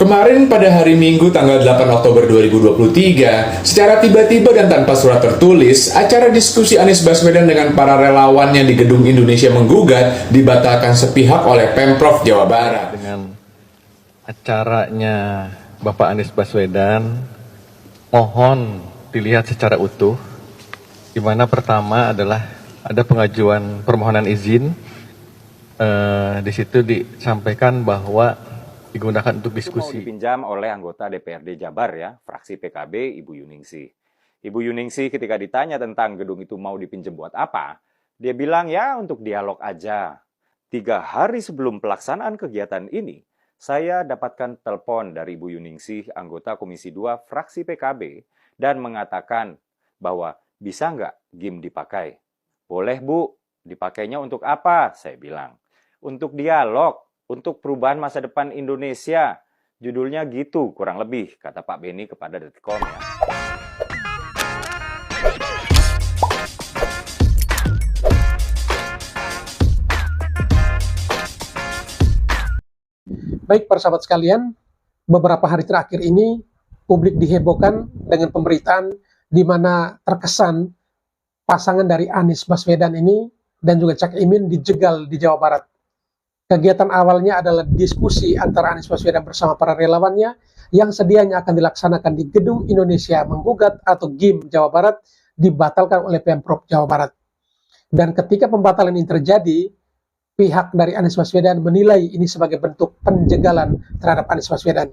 Kemarin pada hari Minggu tanggal 8 Oktober 2023, secara tiba-tiba dan tanpa surat tertulis, acara diskusi Anies Baswedan dengan para relawannya di Gedung Indonesia Menggugat dibatalkan sepihak oleh Pemprov Jawa Barat. Dengan acaranya Bapak Anies Baswedan, mohon dilihat secara utuh, di mana pertama adalah ada pengajuan permohonan izin. Di situ disampaikan bahwa digunakan untuk diskusi. Mau dipinjam oleh anggota DPRD Jabar ya, fraksi PKB, Ibu Yuningsih. Ibu Yuningsih ketika ditanya tentang gedung itu mau dipinjam buat apa, dia bilang ya untuk dialog aja. 3 hari sebelum pelaksanaan kegiatan ini, saya dapatkan telepon dari Ibu Yuningsih, anggota Komisi 2 fraksi PKB, dan mengatakan bahwa bisa nggak GIM dipakai? Boleh Bu, dipakainya untuk apa? Saya bilang. Untuk dialog, untuk perubahan masa depan Indonesia. Judulnya gitu, kurang lebih, kata Pak Beni kepada Detikcom ya. Baik para sahabat sekalian, beberapa hari terakhir ini publik dihebohkan dengan pemberitaan di mana terkesan pasangan dari Anies Baswedan ini dan juga Cak Imin dijegal di Jawa Barat. Kegiatan awalnya adalah diskusi antara Anies Baswedan bersama para relawannya yang sedianya akan dilaksanakan di Gedung Indonesia Menggugat atau GIM Jawa Barat dibatalkan oleh Pemprov Jawa Barat. Dan ketika pembatalan ini terjadi, pihak dari Anies Baswedan menilai ini sebagai bentuk penjegalan terhadap Anies Baswedan.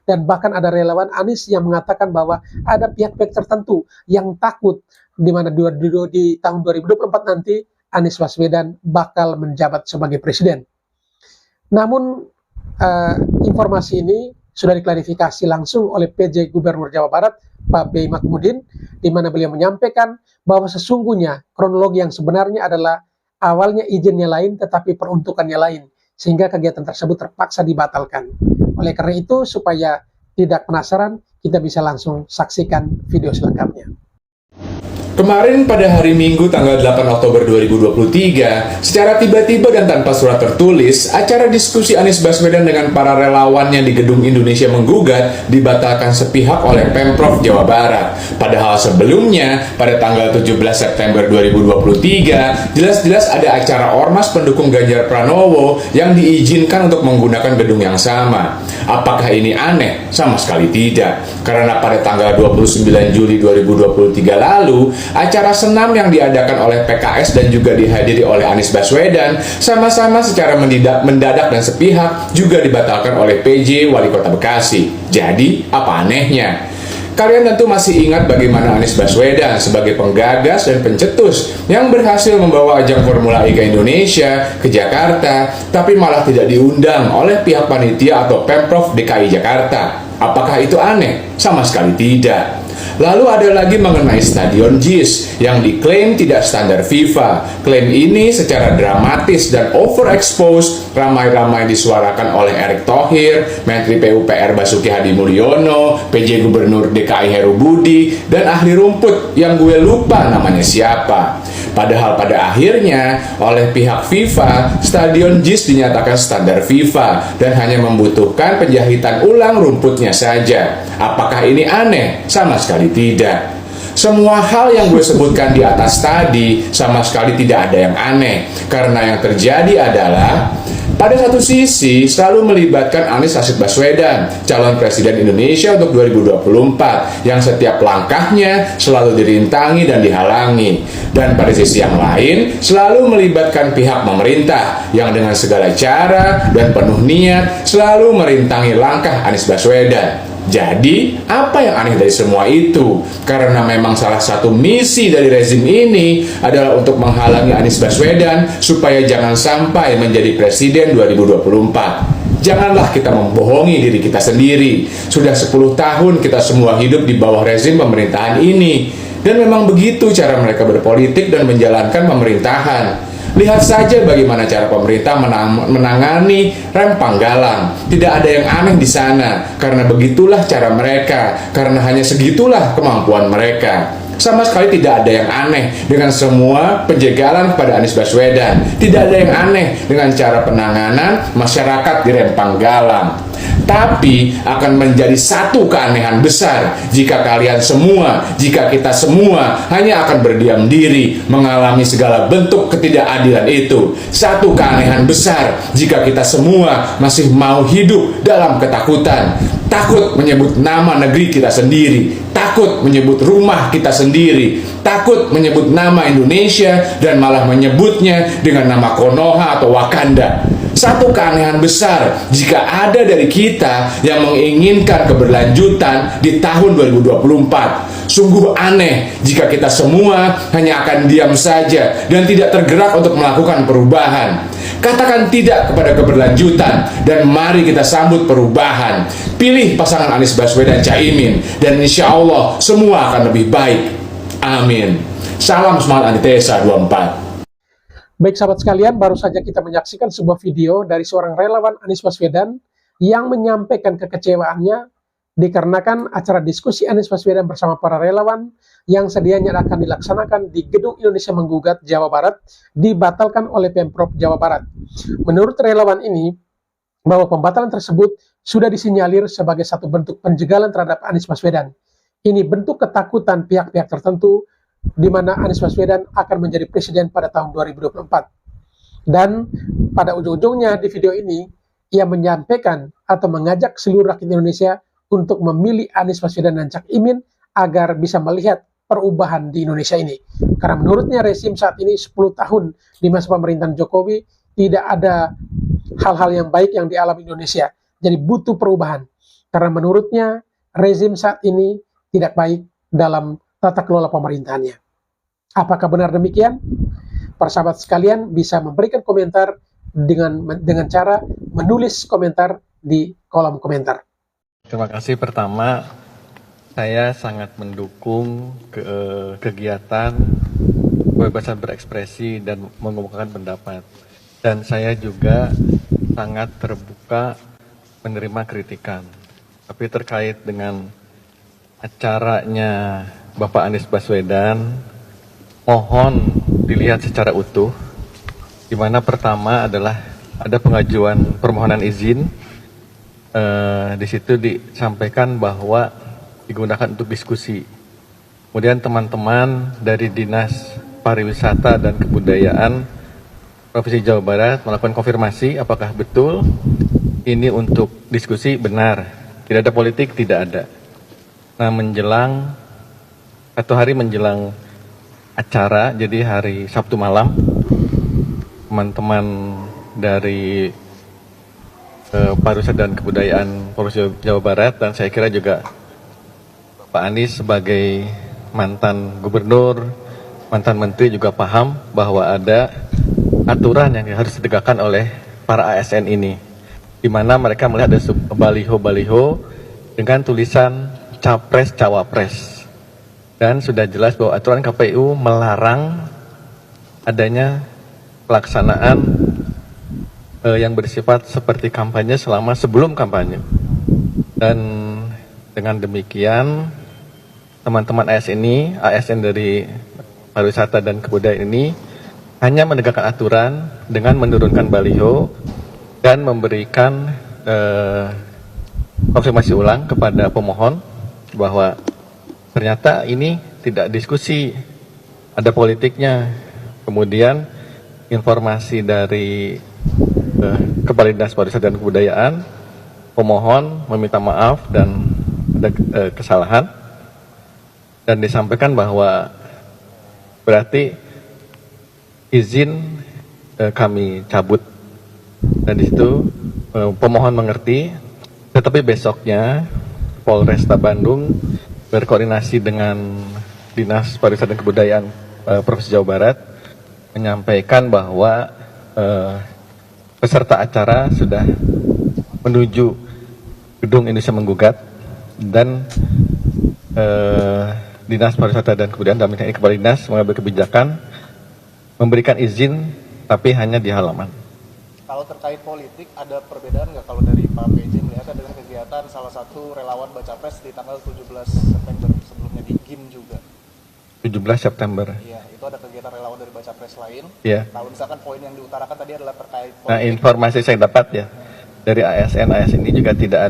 Dan bahkan ada relawan Anies yang mengatakan bahwa ada pihak-pihak tertentu yang takut di mana di tahun 2024 nanti Anies Baswedan bakal menjabat sebagai presiden. Namun informasi ini sudah diklarifikasi langsung oleh PJ Gubernur Jawa Barat, Pak B. Mahmudin, di mana beliau menyampaikan bahwa sesungguhnya kronologi yang sebenarnya adalah awalnya izinnya lain tetapi peruntukannya lain, sehingga kegiatan tersebut terpaksa dibatalkan. Oleh karena itu, supaya tidak penasaran, kita bisa langsung saksikan video selengkapnya. Kemarin pada hari Minggu tanggal 8 Oktober 2023, secara tiba-tiba dan tanpa surat tertulis, acara diskusi Anies Baswedan dengan para relawannya di Gedung Indonesia Menggugat dibatalkan sepihak oleh Pemprov Jawa Barat. Padahal sebelumnya, pada tanggal 17 September 2023, jelas-jelas ada acara ormas pendukung Ganjar Pranowo yang diizinkan untuk menggunakan gedung yang sama. Apakah ini aneh? Sama sekali tidak. Karena pada tanggal 29 Juli 2023 lalu, acara senam yang diadakan oleh PKS dan juga dihadiri oleh Anies Baswedan sama-sama secara mendadak dan sepihak juga dibatalkan oleh PJ Wali Kota Bekasi. Jadi, apa anehnya? Kalian tentu masih ingat bagaimana Anies Baswedan sebagai penggagas dan pencetus yang berhasil membawa ajang Formula E ke Indonesia, ke Jakarta, tapi malah tidak diundang oleh pihak panitia atau Pemprov DKI Jakarta. Apakah itu aneh? Sama sekali tidak. Lalu ada lagi mengenai Stadion JIS yang diklaim tidak standar FIFA. Klaim ini secara dramatis dan overexposed ramai-ramai disuarakan oleh Erick Thohir, Menteri PUPR Basuki Hadi Mulyono, PJ Gubernur DKI Heru Budi, dan ahli rumput yang gue lupa namanya siapa. Padahal pada akhirnya oleh pihak FIFA, Stadion JIS dinyatakan standar FIFA dan hanya membutuhkan penjahitan ulang rumputnya saja. Apakah ini aneh? Sama sekali tidak. Semua hal yang gue sebutkan di atas tadi sama sekali tidak ada yang aneh. Karena yang terjadi adalah pada satu sisi selalu melibatkan Anies Rashid Baswedan, calon presiden Indonesia untuk 2024, yang setiap langkahnya selalu dirintangi dan dihalangi. Dan pada sisi yang lain selalu melibatkan pihak pemerintah yang dengan segala cara dan penuh niat selalu merintangi langkah Anies Baswedan. Jadi, apa yang aneh dari semua itu? Karena memang salah satu misi dari rezim ini adalah untuk menghalangi Anies Baswedan supaya jangan sampai menjadi presiden 2024. Janganlah kita membohongi diri kita sendiri. Sudah 10 tahun kita semua hidup di bawah rezim pemerintahan ini. Dan memang begitu cara mereka berpolitik dan menjalankan pemerintahan. Lihat saja bagaimana cara pemerintah menangani rem Panggalang. Tidak ada yang aneh di sana, karena begitulah cara mereka, karena hanya segitulah kemampuan mereka. Sama sekali tidak ada yang aneh dengan semua penjagalan kepada Anies Baswedan. Tidak ada yang aneh dengan cara penanganan masyarakat di rem Panggalang. Tapi akan menjadi satu keanehan besar jika kita semua hanya akan berdiam diri mengalami segala bentuk ketidakadilan itu. Satu keanehan besar jika kita semua masih mau hidup dalam ketakutan. Takut menyebut nama negeri kita sendiri, takut menyebut rumah kita sendiri, takut menyebut nama Indonesia dan malah menyebutnya dengan nama Konoha atau Wakanda. Satu keanehan besar jika ada dari kita yang menginginkan keberlanjutan di tahun 2024. Sungguh aneh jika kita semua hanya akan diam saja dan tidak tergerak untuk melakukan perubahan. Katakan tidak kepada keberlanjutan dan mari kita sambut perubahan. Pilih pasangan Anies Baswedan Caimin dan insya Allah semua akan lebih baik. Amin. Salam semangat antitesa 24. Baik sahabat sekalian, baru saja kita menyaksikan sebuah video dari seorang relawan Anies Baswedan yang menyampaikan kekecewaannya dikarenakan acara diskusi Anies Baswedan bersama para relawan yang sedianya akan dilaksanakan di Gedung Indonesia Menggugat Jawa Barat dibatalkan oleh Pemprov Jawa Barat. Menurut relawan ini, bahwa pembatalan tersebut sudah disinyalir sebagai satu bentuk penjagalan terhadap Anies Baswedan. Ini bentuk ketakutan pihak-pihak tertentu di mana Anies Baswedan akan menjadi presiden pada tahun 2024. Dan pada ujung-ujungnya di video ini, ia menyampaikan atau mengajak seluruh rakyat Indonesia untuk memilih Anies Baswedan dan Cak Imin agar bisa melihat perubahan di Indonesia ini. Karena menurutnya rezim saat ini 10 tahun di masa pemerintahan Jokowi tidak ada hal-hal yang baik yang dialami Indonesia. Jadi butuh perubahan. Karena menurutnya rezim saat ini tidak baik dalam tata kelola pemerintahannya. Apakah benar demikian? Para sahabat sekalian bisa memberikan komentar dengan cara menulis komentar di kolom komentar. Terima kasih. Pertama, saya sangat mendukung kegiatan kebebasan berekspresi dan mengungkapkan pendapat. Dan saya juga sangat terbuka menerima kritikan. Tapi terkait dengan acaranya Bapak Anies Baswedan, mohon dilihat secara utuh, di mana pertama adalah ada pengajuan permohonan izin. Di situ disampaikan bahwa digunakan untuk diskusi. Kemudian teman-teman dari Dinas Pariwisata dan Kebudayaan Provinsi Jawa Barat melakukan konfirmasi apakah betul ini untuk diskusi. Benar, tidak ada politik, tidak ada. Nah, menjelang 1 hari menjelang acara, jadi hari Sabtu malam, teman-teman dari Pariwisata dan Kebudayaan Provinsi Jawa Barat dan saya kira juga Pak Anies sebagai mantan gubernur, mantan menteri juga paham bahwa ada aturan yang harus ditegakkan oleh para ASN ini, di mana mereka melihat ada baliho-baliho dengan tulisan Capres Cawapres, dan sudah jelas bahwa aturan KPU melarang adanya pelaksanaan yang bersifat seperti kampanye selama sebelum kampanye. Dan dengan demikian teman-teman ASN dari pariwisata dan kebudayaan ini hanya menegakkan aturan dengan menurunkan baliho dan memberikan konfirmasi ulang kepada pemohon bahwa ternyata ini tidak diskusi, ada politiknya. Kemudian informasi dari Kepala Dinas Pariwisata dan Kebudayaan, pemohon meminta maaf dan ada kesalahan, dan disampaikan bahwa berarti izin kami cabut, dan di situ pemohon mengerti. Tetapi besoknya Polresta Bandung berkoordinasi dengan Dinas Pariwisata dan Kebudayaan Provinsi Jawa Barat menyampaikan bahwa peserta acara sudah menuju Gedung Indonesia Menggugat, dan Dinas Pariwisata dan Kebudayaan dalam ini Kepala Dinas mengambil kebijakan memberikan izin tapi hanya di halaman. Kalau terkait politik, ada perbedaan nggak kalau dari Pak PJ melihatnya dengan kegiatan salah satu relawan Baca Pres di tanggal 17 September, sebelumnya di GIM juga? 17 September. Iya, itu ada kegiatan relawan dari Baca Pres lain. Iya. Kalau misalkan poin yang diutarakan tadi adalah terkait politik. Nah, informasi saya dapat ya, dari ASN ini juga tidak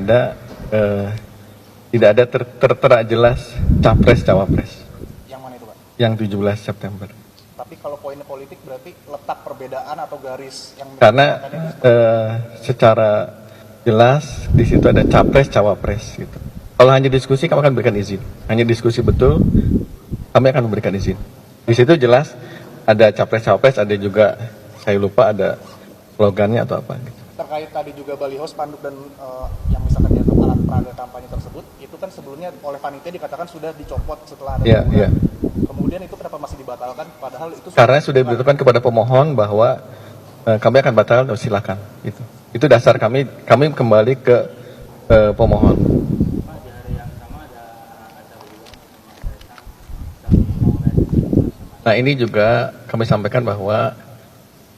ada tertera jelas capres cawapres Yang mana itu, Pak? yang 17 September. Tapi kalau poinnya politik berarti letak perbedaan atau garis yang Karena membedakannya di situ. secara jelas di situ ada capres cawapres gitu. Kalau hanya diskusi kami akan berikan izin. Hanya diskusi betul kami akan memberikan izin. Di situ jelas ada capres cawapres, ada juga saya lupa ada slogannya atau apa gitu. Terkait tadi juga baliho, spanduk dan yang misalkan dianggap alat peraga kampanye tersebut, itu kan sebelumnya oleh panitia dikatakan sudah dicopot setelah ada Iya, teguran. iya. Kemudian itu kenapa masih dibatalkan? Padahal itu Karena sudah diberitahukan kepada pemohon bahwa kami akan batal, silakan. Itu dasar kami kembali ke pemohon. Nah ini juga kami sampaikan bahwa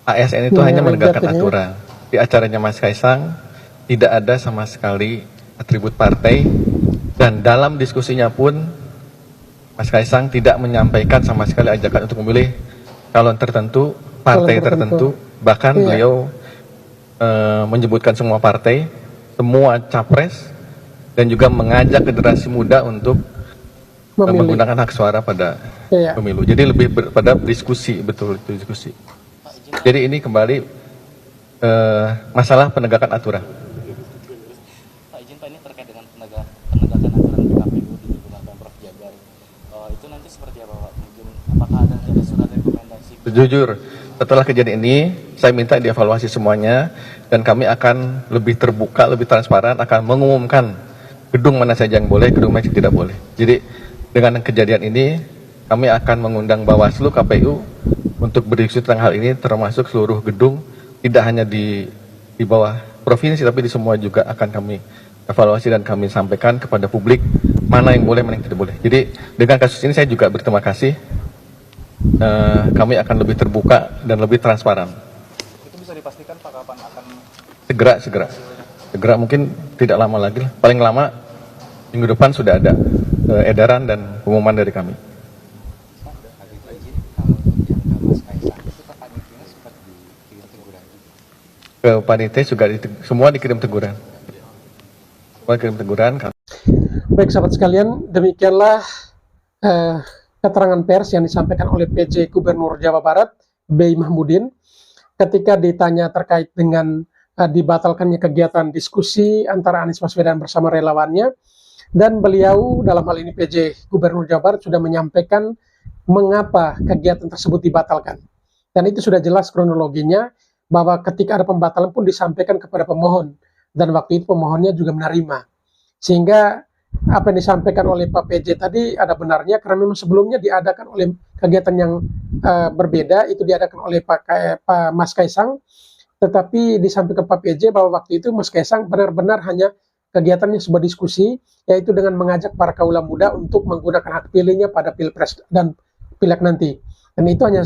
ASN itu Ya, hanya menegakkan jatuhnya. aturan. Di acaranya Mas Kaisang tidak ada sama sekali atribut partai, dan dalam diskusinya pun Mas Kaisang tidak menyampaikan sama sekali ajakan untuk memilih calon tertentu, partai Calon tertentu. tertentu. Bahkan Iya. beliau menyebutkan semua partai, semua capres, dan juga mengajak generasi muda untuk Memilih. menggunakan hak suara pada Iya. pemilu. Jadi lebih pada diskusi, betul itu diskusi. Jadi ini kembali masalah penegakan aturan. Pak, izin Pak, ini terkait dengan penegakan aturan PKPU di lingkungan Pemprov Jabar. Itu nanti seperti apa Pak? Mungkin apakah ada surat rekomendasi? Jujur, setelah kejadian ini, saya minta dievaluasi semuanya, dan kami akan lebih terbuka, lebih transparan, akan mengumumkan gedung mana saja yang boleh, gedung mana yang tidak boleh. Jadi dengan kejadian ini, kami akan mengundang Bawaslu, KPU untuk berdiskusi tentang hal ini, termasuk seluruh gedung, tidak hanya di bawah provinsi, tapi di semua juga akan kami evaluasi dan kami sampaikan kepada publik mana yang boleh, mana yang tidak boleh. Jadi dengan kasus ini saya juga berterima kasih. Kami akan lebih terbuka dan lebih transparan. itu bisa dipastikan Pak kapan akan Segera mungkin tidak lama lagi lah. Paling lama minggu depan sudah ada edaran dan pengumuman dari kami. Pak, izin kalau yang ke Mas Kaisang itu ke panitia sempat dikirim teguran juga. Ke panitia juga semua dikirim teguran. Semua dikirim teguran. Baik sahabat sekalian, demikianlah keterangan pers yang disampaikan oleh PJ Gubernur Jawa Barat, B. Mahmudin, ketika ditanya terkait dengan dibatalkannya kegiatan diskusi antara Anies Baswedan bersama relawannya, dan beliau dalam hal ini PJ Gubernur Jawa Barat sudah menyampaikan mengapa kegiatan tersebut dibatalkan. Dan itu sudah jelas kronologinya, bahwa ketika ada pembatalan pun disampaikan kepada pemohon, dan waktu itu pemohonnya juga menerima. Sehingga apa yang disampaikan oleh Pak PJ tadi ada benarnya, karena memang sebelumnya diadakan oleh kegiatan yang berbeda, itu diadakan oleh Pak Mas Kaisang, tetapi disampaikan Pak PJ bahwa waktu itu Mas Kaisang benar-benar hanya kegiatannya sebuah diskusi, yaitu dengan mengajak para kaula muda untuk menggunakan hak pilihnya pada Pilpres dan Pileg nanti. Dan itu hanya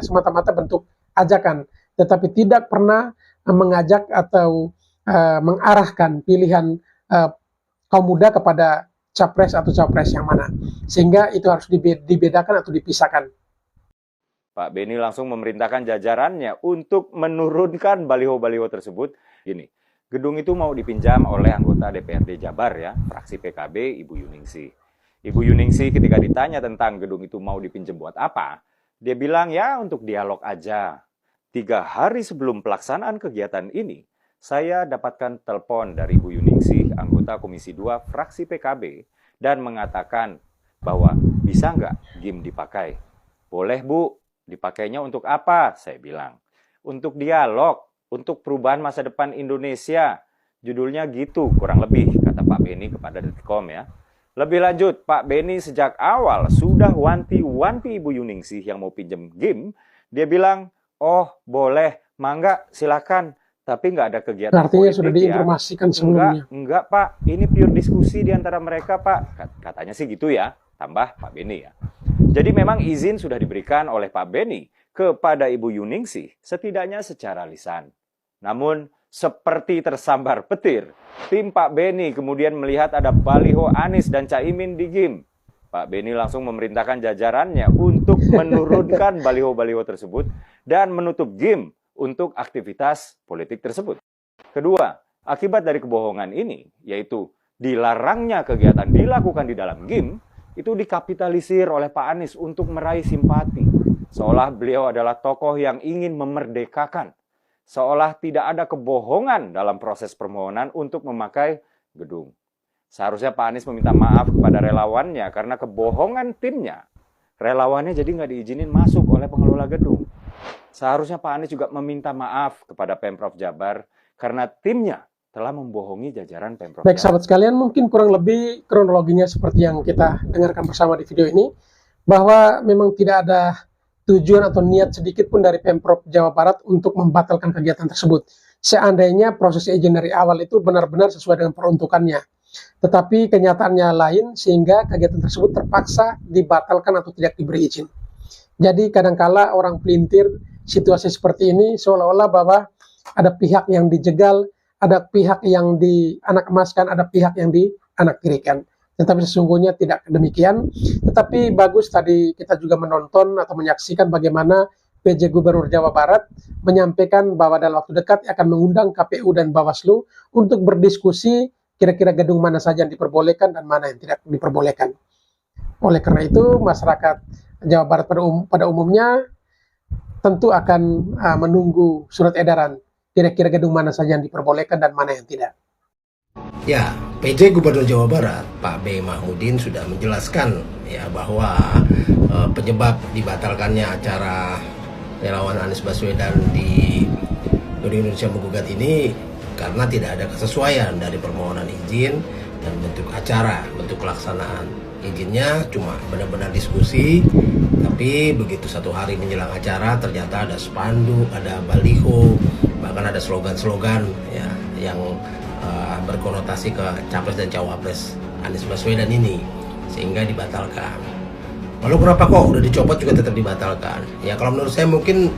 semata-mata bentuk ajakan, tetapi tidak pernah mengajak atau mengarahkan pilihan kaum muda kepada capres atau cawapres yang mana, sehingga itu harus dibedakan atau dipisahkan. Pak Beni langsung memerintahkan jajarannya untuk menurunkan baliho-baliho tersebut. Gini, gedung itu mau dipinjam oleh anggota DPRD Jabar ya, fraksi PKB, Ibu Yuningsih. Ibu Yuningsih ketika ditanya tentang gedung itu mau dipinjam buat apa, dia bilang ya untuk dialog aja. 3 hari sebelum pelaksanaan kegiatan ini, saya dapatkan telepon dari Ibu Yuningsih, anggota Komisi 2 fraksi PKB, dan mengatakan bahwa bisa nggak GIM dipakai? Boleh Bu, dipakainya untuk apa? Saya bilang, untuk dialog, untuk perubahan masa depan Indonesia. Judulnya gitu, kurang lebih, kata Pak Beni kepada Detikcom ya. Lebih lanjut, Pak Beni sejak awal sudah wanti-wanti Ibu Yuningsih yang mau pinjam GIM. Dia bilang, oh boleh, mangga silakan. Tapi nggak ada kegiatan Artinya politik sudah diinformasikan sebelumnya. Enggak Pak, ini pure diskusi di antara mereka Pak. Katanya sih gitu ya, tambah Pak Beni ya. Jadi memang izin sudah diberikan oleh Pak Beni kepada Ibu Yuningsih, setidaknya secara lisan. Namun seperti tersambar petir, tim Pak Beni kemudian melihat ada baliho Anies dan Caimin di GIM. Pak Beni langsung memerintahkan jajarannya untuk menurunkan baliho-baliho tersebut dan menutup GIM untuk aktivitas politik tersebut. Kedua, Akibat dari kebohongan ini, yaitu dilarangnya kegiatan dilakukan di dalam GIM, itu dikapitalisir oleh Pak Anies untuk meraih simpati. Seolah beliau adalah tokoh yang ingin memerdekakan. Seolah tidak ada kebohongan dalam proses permohonan untuk memakai gedung. Seharusnya Pak Anies meminta maaf kepada relawannya karena kebohongan timnya. Relawannya jadi nggak diizinin masuk oleh pengelola gedung. Seharusnya Pak Anies juga meminta maaf kepada Pemprov Jabar karena timnya telah membohongi jajaran Pemprov Baik Jabar. sahabat sekalian, mungkin kurang lebih kronologinya seperti yang kita dengarkan bersama di video ini, bahwa memang tidak ada tujuan atau niat sedikit pun dari Pemprov Jawa Barat untuk membatalkan kegiatan tersebut. Seandainya proses izin dari awal itu benar-benar sesuai dengan peruntukannya. Tetapi kenyataannya lain sehingga kegiatan tersebut terpaksa dibatalkan atau tidak diberi izin. Jadi kadangkala orang pelintir situasi seperti ini seolah-olah bahwa ada pihak yang dijegal, ada pihak yang dianak emaskan, ada pihak yang dianak tirikan. Tetapi sesungguhnya tidak demikian. Tetapi bagus tadi kita juga menonton atau menyaksikan bagaimana PJ Gubernur Jawa Barat menyampaikan bahwa dalam waktu dekat akan mengundang KPU dan Bawaslu untuk berdiskusi kira-kira gedung mana saja yang diperbolehkan dan mana yang tidak diperbolehkan. Oleh karena itu, masyarakat Jawa Barat pada umumnya tentu akan menunggu surat edaran kira-kira gedung mana saja yang diperbolehkan dan mana yang tidak. Ya, PJ Gubernur Jawa Barat, Pak B. Mahmudin sudah menjelaskan ya bahwa penyebab dibatalkannya acara relawan Anies Baswedan di Gedung Indonesia Menggugat ini karena tidak ada kesesuaian dari permohonan izin dan bentuk acara, bentuk pelaksanaan. Izinnya cuma benar-benar diskusi, tapi begitu satu hari menjelang acara ternyata ada spanduk, ada baliho, bahkan ada slogan-slogan ya yang berkonotasi ke capres dan cawapres Anies Baswedan ini, sehingga dibatalkan. Lalu kenapa kok udah dicopot juga tetap dibatalkan? Ya kalau menurut saya mungkin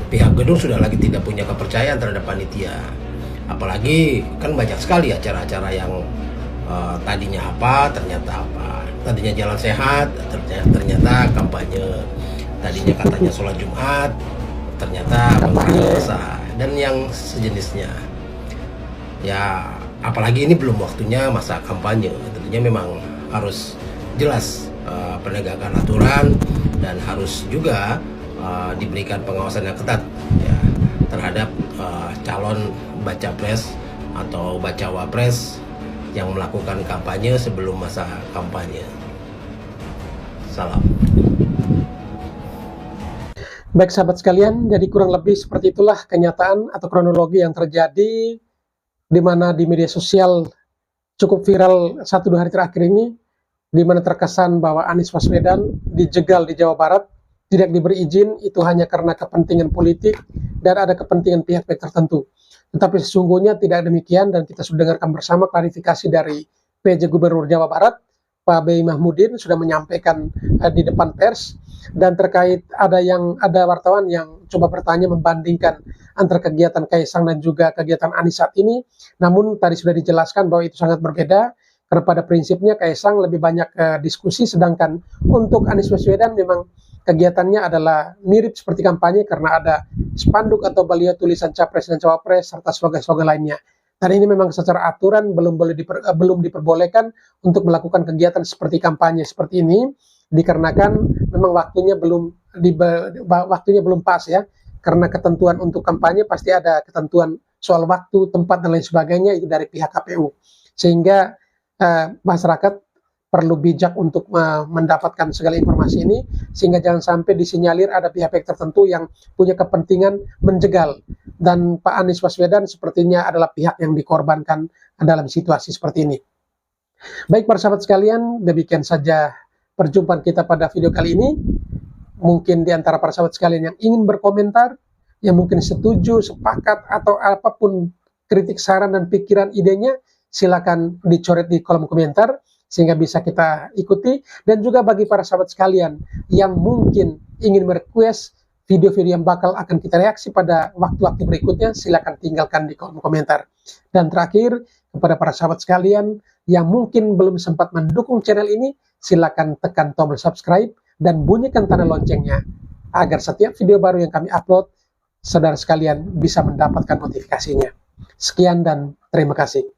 pihak gedung sudah lagi tidak punya kepercayaan terhadap panitia. Apalagi kan banyak sekali acara-acara yang tadinya apa, ternyata apa. Tadinya jalan sehat, ternyata kampanye. Tadinya katanya sholat Jumat, ternyata puasa dan yang sejenisnya. Ya apalagi ini belum waktunya masa kampanye. Tentunya memang harus jelas penegakan aturan dan harus juga diberikan pengawasan yang ketat ya, terhadap calon baca pres atau bacawa pres yang melakukan kampanye sebelum masa kampanye. Salam. Baik sahabat sekalian, jadi kurang lebih seperti itulah kenyataan atau kronologi yang terjadi di mana di media sosial cukup viral 1-2 hari terakhir ini, di mana terkesan bahwa Anies Baswedan dijegal di Jawa Barat, tidak diberi izin itu hanya karena kepentingan politik dan ada kepentingan pihak-pihak tertentu. Tetapi sesungguhnya tidak demikian dan kita sudah dengarkan bersama klarifikasi dari PJ Gubernur Jawa Barat, Pak B. Mahmudin sudah menyampaikan di depan pers, dan terkait ada wartawan yang coba bertanya membandingkan antara kegiatan Kaisang dan juga kegiatan Anies saat ini. Namun tadi sudah dijelaskan bahwa itu sangat berbeda karena pada prinsipnya Kaisang lebih banyak diskusi, sedangkan untuk Anies Baswedan memang kegiatannya adalah mirip seperti kampanye karena ada spanduk atau baliho tulisan capres dan cawapres serta slogan-slogan lainnya. Dan ini memang secara aturan belum diperbolehkan untuk melakukan kegiatan seperti kampanye seperti ini, dikarenakan memang waktunya belum pas ya, karena ketentuan untuk kampanye pasti ada ketentuan soal waktu, tempat dan lain sebagainya itu dari pihak KPU, sehingga masyarakat perlu bijak untuk mendapatkan segala informasi ini, sehingga jangan sampai disinyalir ada pihak-pihak tertentu yang punya kepentingan menjegal, dan Pak Anies Baswedan sepertinya adalah pihak yang dikorbankan dalam situasi seperti ini. Baik para sahabat sekalian, demikian saja perjumpaan kita pada video kali ini. Mungkin di antara para sahabat sekalian yang ingin berkomentar, yang mungkin setuju, sepakat, atau apapun kritik, saran, dan pikiran idenya, silakan dicoret di kolom komentar, sehingga bisa kita ikuti. Dan juga bagi para sahabat sekalian yang mungkin ingin merequest video-video yang bakal akan kita reaksi pada waktu-waktu berikutnya, silakan tinggalkan di kolom komentar. Dan terakhir, kepada para sahabat sekalian yang mungkin belum sempat mendukung channel ini, silakan tekan tombol subscribe dan bunyikan tanda loncengnya agar setiap video baru yang kami upload, saudara sekalian bisa mendapatkan notifikasinya. Sekian dan terima kasih.